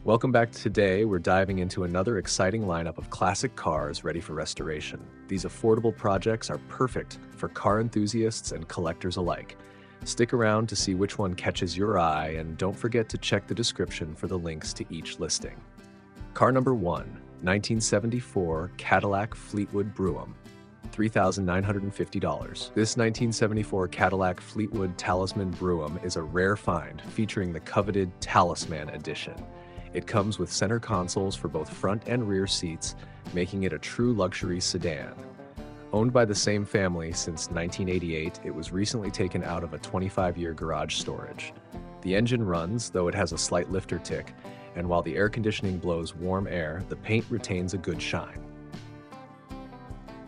Welcome back. Today, we're diving into another exciting lineup of classic cars ready for restoration. These affordable projects are perfect for car enthusiasts and collectors alike. Stick around to see which one catches your eye, and don't forget to check the description for the links to each listing. Car number 1, 1974 Cadillac Fleetwood Brougham. $3,950. This 1974 Cadillac Fleetwood Talisman Brougham is a rare find featuring the coveted Talisman Edition. It comes with center consoles for both front and rear seats, making it a true luxury sedan. Owned by the same family since 1988, it was recently taken out of a 25-year garage storage. The engine runs, though it has a slight lifter tick, and while the air conditioning blows warm air, the paint retains a good shine.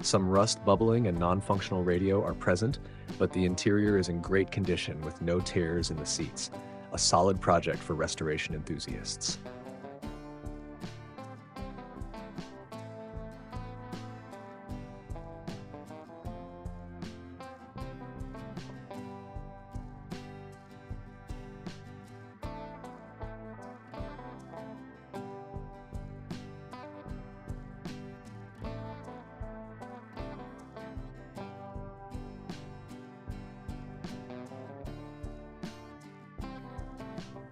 Some rust, bubbling, and non-functional radio are present, but the interior is in great condition with no tears in the seats. A solid project for restoration enthusiasts.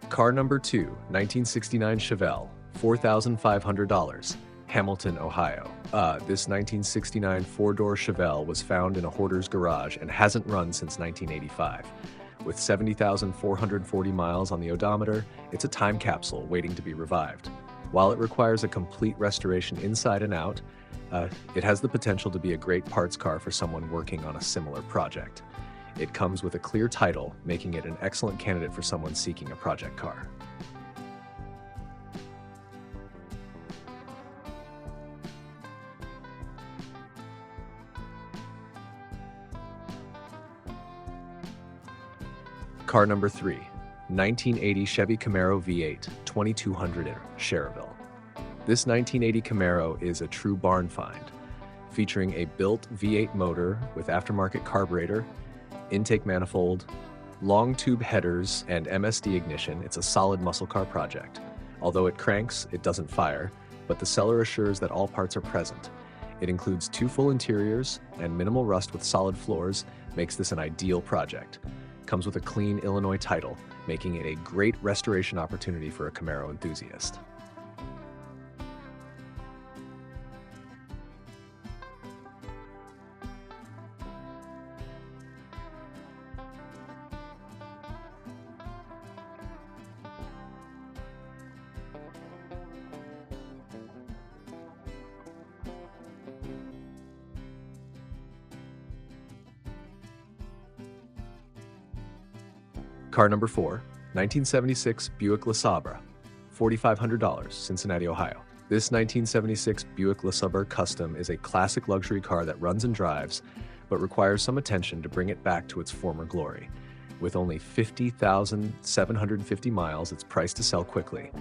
Car number 2, 1969 Chevelle, $4,500, Hamilton, Ohio. This 1969 four-door Chevelle was found in a hoarder's garage and hasn't run since 1985. With 70,440 miles on the odometer, it's a time capsule waiting to be revived. While it requires a complete restoration inside and out, it has the potential to be a great parts car for someone working on a similar project. It comes with a clear title, making it an excellent candidate for someone seeking a project car. Car number 3, 1980 Chevy Camaro V8, 2200 in Cherville. This 1980 Camaro is a true barn find, featuring a built V8 motor with aftermarket carburetor, intake manifold, long tube headers, and MSD ignition. It's a solid muscle car project. Although it cranks, it doesn't fire, but the seller assures that all parts are present. It includes 2 full interiors, and minimal rust with solid floors makes this an ideal project. Comes with a clean Illinois title, making it a great restoration opportunity for a Camaro enthusiast. Car number 4, 1976 Buick LeSabre, $4,500, Cincinnati, Ohio. This 1976 Buick LeSabre Custom is a classic luxury car that runs and drives, but requires some attention to bring it back to its former glory. With only 50,750 miles, it's priced to sell quickly.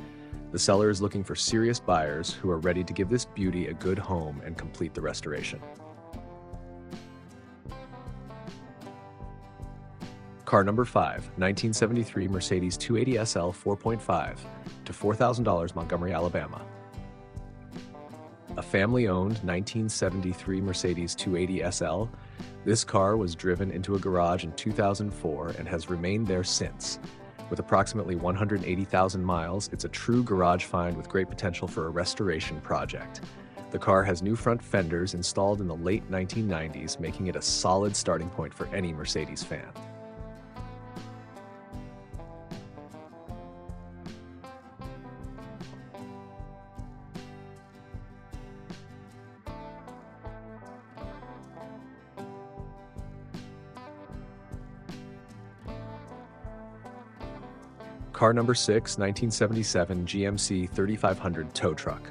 The seller is looking for serious buyers who are ready to give this beauty a good home and complete the restoration. Car number 5, 1973 Mercedes 280 SL 4.5 to $4,000, Montgomery, Alabama. A family-owned 1973 Mercedes 280 SL, this car was driven into a garage in 2004 and has remained there since. With approximately 180,000 miles, it's a true garage find with great potential for a restoration project. The car has new front fenders installed in the late 1990s, making it a solid starting point for any Mercedes fan. Car number 6, 1977 GMC 3500 tow truck,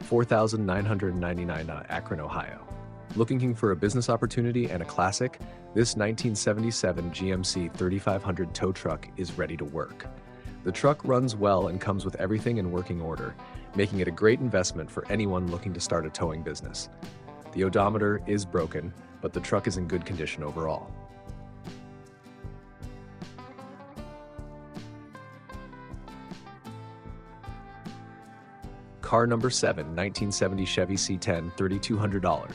$4,999, Akron, Ohio. Looking for a business opportunity and a classic? This 1977 GMC 3500 tow truck is ready to work. The truck runs well and comes with everything in working order, making it a great investment for anyone looking to start a towing business. The odometer is broken, but the truck is in good condition overall. Car number 7, 1970 Chevy C10, $3,200.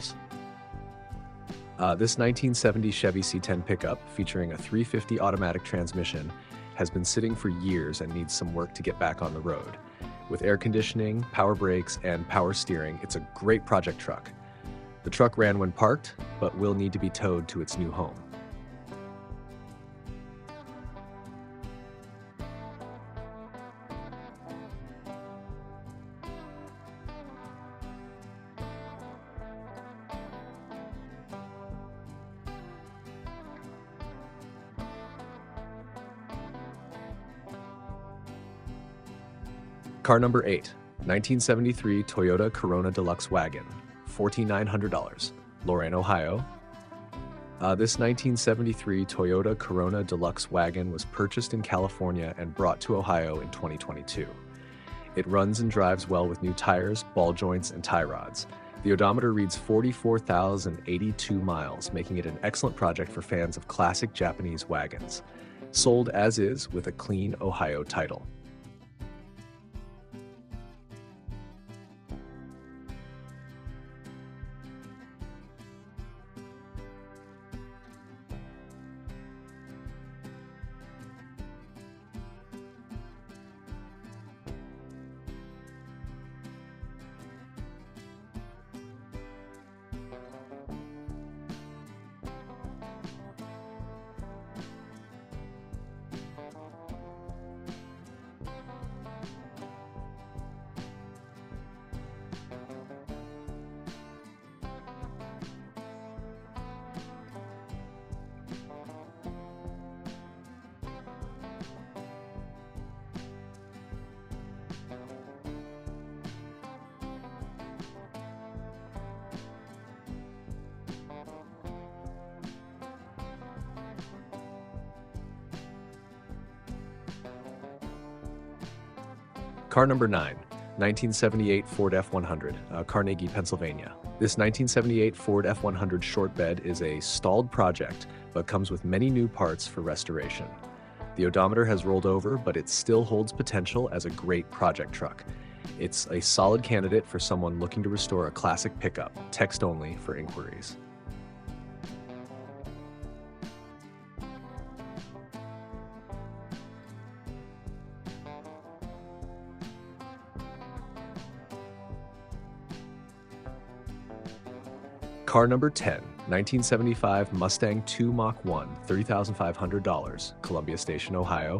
This 1970 Chevy C10 pickup, featuring a 350 automatic transmission, has been sitting for years and needs some work to get back on the road. With air conditioning, power brakes, and power steering, it's a great project truck. The truck ran when parked, but will need to be towed to its new home. Car number 8, 1973 Toyota Corona Deluxe Wagon, $4,900, Lorain, Ohio. This 1973 Toyota Corona Deluxe Wagon was purchased in California and brought to Ohio in 2022. It runs and drives well with new tires, ball joints, and tie rods. The odometer reads 44,082 miles, making it an excellent project for fans of classic Japanese wagons. Sold as is with a clean Ohio title. Car number 9, 1978 Ford F100, Carnegie, Pennsylvania. This 1978 Ford F100 short bed is a stalled project, but comes with many new parts for restoration. The odometer has rolled over, but it still holds potential as a great project truck. It's a solid candidate for someone looking to restore a classic pickup, text only for inquiries. Car number 10, 1975 Mustang 2 Mach 1, $30,500, Columbia Station, Ohio.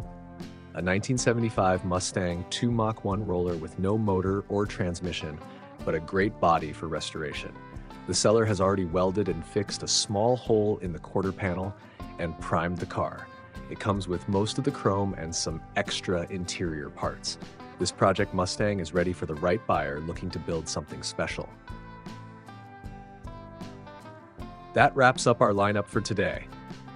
A 1975 Mustang 2 Mach 1 roller with no motor or transmission, but a great body for restoration. The seller has already welded and fixed a small hole in the quarter panel and primed the car. It comes with most of the chrome and some extra interior parts. This project Mustang is ready for the right buyer looking to build something special. That wraps up our lineup for today.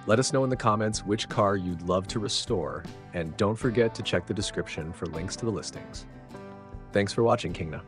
Let us know in the comments which car you'd love to restore, and don't forget to check the description for links to the listings. Thanks for watching, Kingna.